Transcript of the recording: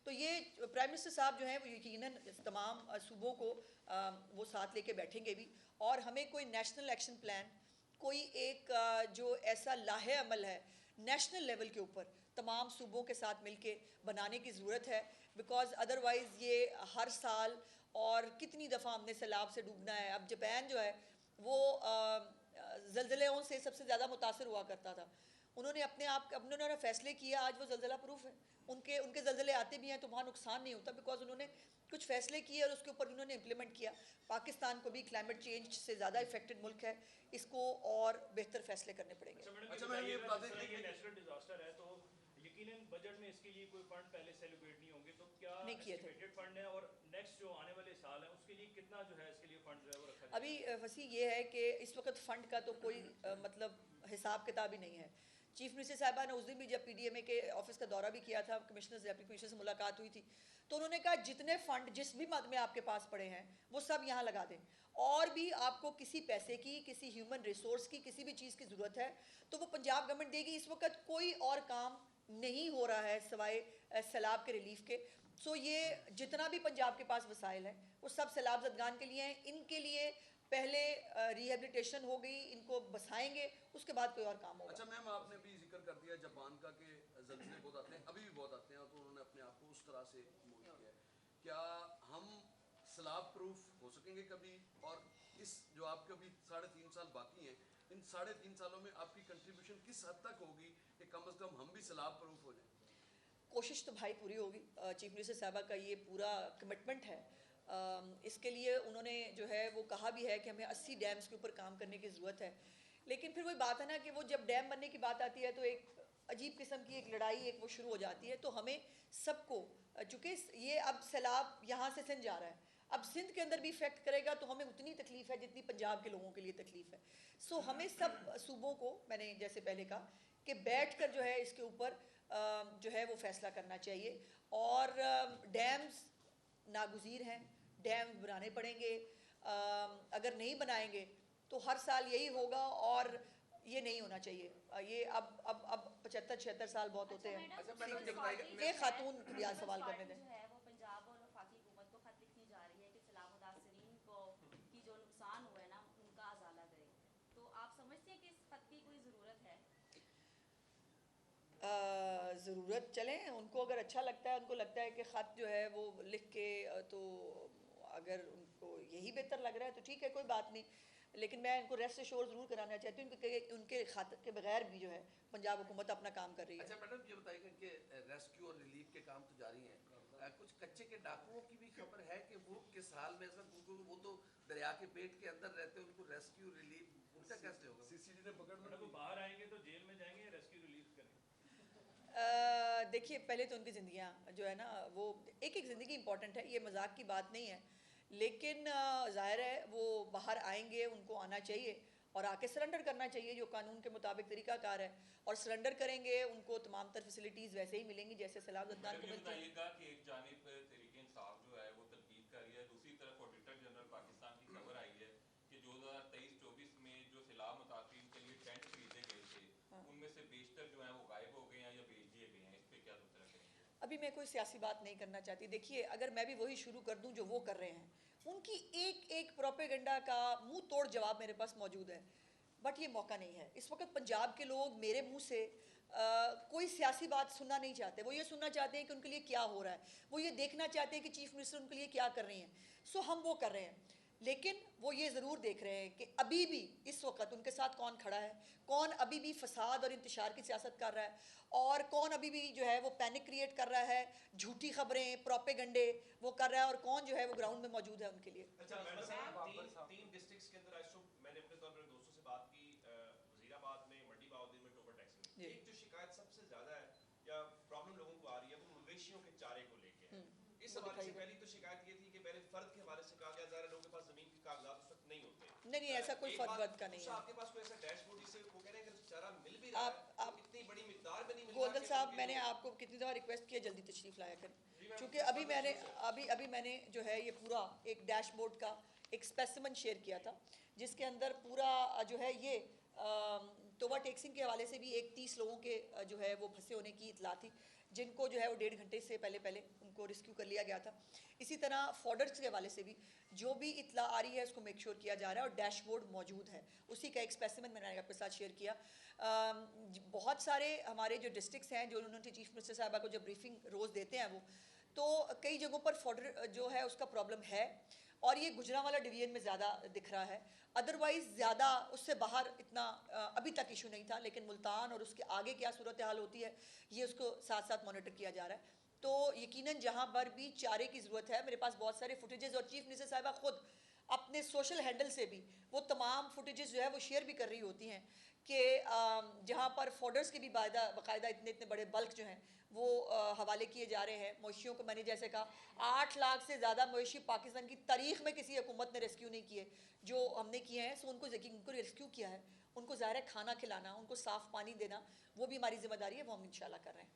तो ये prime minister साहब जो हैं वो यकीनन तमाम सूबों को वो साथ लेके बैठेंगे भी, और हमें कोई नेशनल एक्शन प्लान, कोई एक जो ऐसा लाहे अमल है नेशनल लेवल के ऊपर तमाम सूबों के साथ मिलके बनाने की ज़रूरत है। बिकॉज़ अदरवाइज़ ये हर साल और कितनी दफ़ा हमने सैलाब से डूबना है। अब जापान जो है वो ज़लज़लों से सबसे ज़्यादा मुतासर हुआ करता था। उन्होंने उन्होंने फ़ैसले किए, आज वो ज़लज़ला प्रूफ है। उनके ज़लज़ले आते भी हैं तो वहाँ नुकसान नहीं होता, बिकॉज उन्होंने कुछ फ़ैसले किए और उसके ऊपर उन्होंने इम्प्लीमेंट किया। पाकिस्तान को भी क्लाइमेट चेंज से ज़्यादा इफेक्टेड मुल्क है, इसको और बेहतर फ़ैसले करने पड़ेंगे। अच्छा मैडम, ये बता दें कि नेचुरल डिजास्टर है तो यकीनन बजट में इसके लिए कोई फंड पहले से एलोकेट नहीं होंगे, तो क्या एस्टिमेटेड फंड है और नेक्स्ट जो आने वाले साल है उसके लिए कितना जो है इसके लिए फंड जो है वो रखा जाएगा? अभी वसी ये है कि इस वक्त फ़ंड का तो कोई मतलब हिसाब किताब ही नहीं है। चीफ मिनिस्टर साहबा ने उस दिन भी जब पीडीएमए के ऑफिस का दौरा भी किया था, कमिश्नर डेप्टी कमिश्नर से मुलाकात हुई थी, तो उन्होंने कहा जितने फ़ंड जिस भी मद में आपके पास पड़े हैं वो सब यहाँ लगा दें, और भी आपको किसी पैसे की, किसी ह्यूमन रिसोर्स की, किसी भी चीज़ की ज़रूरत है तो वो पंजाब गवर्नमेंट देगी। इस वक्त कोई और काम नहीं हो रहा है सिवाय सैलाब के रिलीफ के। सो ये जितना भी पंजाब के पास वसाइल है वो सब सैलाब ज़दगान के लिए हैं। इनके लिए पहले रिहेबिलिटेशन हो गई, इनको बसाएंगे, उसके बाद कोई और काम होगा। अच्छा मैम, आपने भी जिक्र कर दिया जापान का कि ज़लज़ले बहुत आते हैं, अभी भी बहुत आते हैं, तो उन्होंने अपने आप को उस तरह से मूव किया है। क्या हम सैलाब प्रूफ हो सकेंगे कभी? और इस जो आपके अभी 3.5 साल बाकी हैं, इन 3.5 सालों में आपकी कंट्रीब्यूशन किस हद तक होगी कि कम से कम हम भी सैलाब प्रूफ हो जाएं? कोशिश तो भाई पूरी होगी। चीफ मिनिस्टर साहबा का ये पूरा कमिटमेंट है। इसके लिए उन्होंने जो है वो कहा भी है कि हमें 80 डैम्स के ऊपर काम करने की ज़रूरत है। लेकिन फिर वही बात है ना कि वो जब डैम बनने की बात आती है तो एक अजीब किस्म की एक लड़ाई एक वो शुरू हो जाती है। तो हमें सबको, चूँकि ये अब सैलाब यहाँ से सिंध जा रहा है, अब सिंध के अंदर भी इफेक्ट करेगा तो हमें उतनी तकलीफ है जितनी पंजाब के लोगों के लिए तकलीफ है। सो हमें सब सूबों को, मैंने जैसे पहले कहा कि बैठ कर जो है इसके ऊपर जो है वो फैसला करना चाहिए। और डैम्स नागुज़ीर हैं, डैम बनाने पड़ेंगे। अगर नहीं बनाएंगे तो हर साल यही होगा और ये नहीं होना चाहिए। ये अब 75-76 साल बहुत होते हैं। एक खातून भी आज सवाल करने दें। पंजाब और वफाकी हुकूमत को खत लिखनी जा रही है कि सैलाब मुतासरीन को की जो नुकसान हुआ है ना उनका अजाला करे, तो आप समझते हैं कि इस खत की कोई ज़रूरत है? ज़रूरत, चलें, उनको अगर अच्छा लगता है, उनको लगता है कि ख़त जो है वो लिख के, तो अगर उनको यही बेहतर लग रहा है तो ठीक है, कोई बात नहीं। लेकिन मैं इनको रेस्ट एश्योर ज़रूर कराना चाहती हूँ क्योंकि उनके खत के बगैर भी जो है पंजाब हुकूमत अपना काम कर रही है। अच्छा मैडम, ये बताइएगा कि रेस्क्यू और रिलीफ के काम तो जारी हैं, कुछ कच्चे के डाकुओं की भी खबर है कि वो किस हाल में, वो तो दरिया के पेट के अंदर रहते हैं, उनको रेस्क्यू रिलीफ उनका कैसे होगा? सीसीडी ने पकड़ वो बाहर आएंगे तो जेल में जाएंगे, रेस्क्यू रिलीफ करेंगे? देखिए, पहले तो उनकी ज़िंदगियाँ जो है ना वो एक एक ज़िंदगी इंपॉर्टेंट है, ये मजाक की बात नहीं है। लेकिन ज़ाहिर है वो बाहर आएंगे, उनको आना चाहिए और आके सरेंडर करना चाहिए जो कानून के मुताबिक तरीकाकार है, और सरेंडर करेंगे, उनको तमाम तर फैसिलिटीज़ वैसे ही मिलेंगी जैसे सैलाब ज़दगान को मिलती है। कि एक जानिब तहरीक इंसाफ जो है वो तनकीद कर रही है, दूसरी तरफ ऑडिटर जनरल पाकिस्तान की खबर आई है कि 2023-24 में जो सैलाब मुतासरीन के लिए टेंट खरीदे गए थे उनमें से बेशतर जो है वो गायब हो गए हैं या बेच दिए गए हैं। इस पर क्या तबसरा करेंगे? अभी मैं कोई सियासी बात नहीं करना चाहती। देखिए, अगर मैं भी वही शुरू कर दूं जो वो कर रहे हैं, उनकी एक एक प्रोपेगेंडा का मुंह तोड़ जवाब मेरे पास मौजूद है, बट ये मौका नहीं है। इस वक्त पंजाब के लोग मेरे मुंह से कोई सियासी बात सुनना नहीं चाहते। वो ये सुनना चाहते हैं कि उनके लिए क्या हो रहा है, वो ये देखना चाहते हैं कि चीफ मिनिस्टर उनके लिए क्या कर रही हैं। सो हम वो कर रहे हैं, लेकिन वो ये ज़रूर देख रहे हैं कि अभी भी इस वक्त उनके साथ कौन खड़ा है, कौन अभी भी फसाद और इंतशार की सियासत कर रहा है, और कौन अभी भी जो है वो पैनिक क्रिएट कर रहा है, झूठी खबरें, प्रोपेगंडे वो कर रहा है, और कौन जो है वो ग्राउंड में मौजूद है उनके लिए। अच्छा, तीन डिस्ट्रिक्ट्स के अंदर मैंने अपने तौर पर दोस्तों से बात की, वजीराबाद में, मंडी बहाउद्दीन में, टोबर टैक्स में। एक जो शिकायत सबसे ज्यादा है या प्रॉब्लम लोगों को आ रही है वो मवेशियों के चारे को लेके है। इस हवाले से पहली तो शिकायत ये थी कि पहले फर्द के हवाले से कहा गया, ज़रा लोगों के पास जमीन के कागजात उस वक्त नहीं होते। नहीं, ऐसा कोई फर्द का नहीं है। आपके पास कोई ऐसा डैशबोर्ड जिससे वो कह रहे हैं कि चारा मिल भी रहा है, आप इतनी बड़ी मिकदार में नहीं मिल रहा। गोदल साहब, मैंने आपको कितनी दफ़ा रिक्वेस्ट किया जल्दी तशरीफ लाया करें, क्योंकि अभी मैंने जो है ये पूरा एक डैशबोर्ड का एक स्पेसिमन शेयर किया था जिसके अंदर पूरा जो है ये टोबा टैक्सिंग के हवाले से भी एक 30 लोगों के जो है वो फंसे होने की इतला थी, जिनको जो है वो 1.5 घंटे से पहले उनको रेस्क्यू कर लिया गया था। इसी तरह फॉडर्स के हवाले से भी जो भी इतला आ रही है उसको मेक श्योर किया जा रहा है और डैशबोर्ड मौजूद है, उसी का एक स्पेसिमेन मैंने आपके साथ शेयर किया। बहुत सारे हमारे जो डिस्ट्रिक्ट्स हैं जो उन्होंने चीफ मिनिस्टर साहबा को जब ब्रीफिंग रोज़ देते हैं वो, तो कई जगहों पर फॉडर जो है उसका प्रॉब्लम है और ये गुजरांवाला डिवीजन में ज़्यादा दिख रहा है। अदरवाइज़ ज़्यादा उससे बाहर इतना अभी तक इशू नहीं था, लेकिन मुल्तान और उसके आगे क्या सूरत हाल होती है ये उसको साथ साथ मॉनिटर किया जा रहा है। तो यकीनन जहाँ पर भी चारे की ज़रूरत है, मेरे पास बहुत सारे फुटेजेस और चीफ मिनिस्टर साहिबा खुद अपने सोशल हैंडल से भी वो तमाम फुटेजेस जो है वो शेयर भी कर रही होती हैं कि जहाँ पर फॉडर्स के भी बाकायदा इतने बड़े बल्क जो हैं वो हवाले किए जा रहे हैं। मवेशियों को मैंने जैसे कहा 8 लाख से ज़्यादा मवेशी पाकिस्तान की तारीख में किसी हुकूमत ने रेस्क्यू नहीं किए, जो हमने किए हैं। सो उनको रेस्क्यू किया है, उनको ज़ाहिर है खाना खिलाना, उनको साफ़ पानी देना वो भी हमारी जिम्मेदारी है, वो हम इंशाल्लाह कर रहे हैं।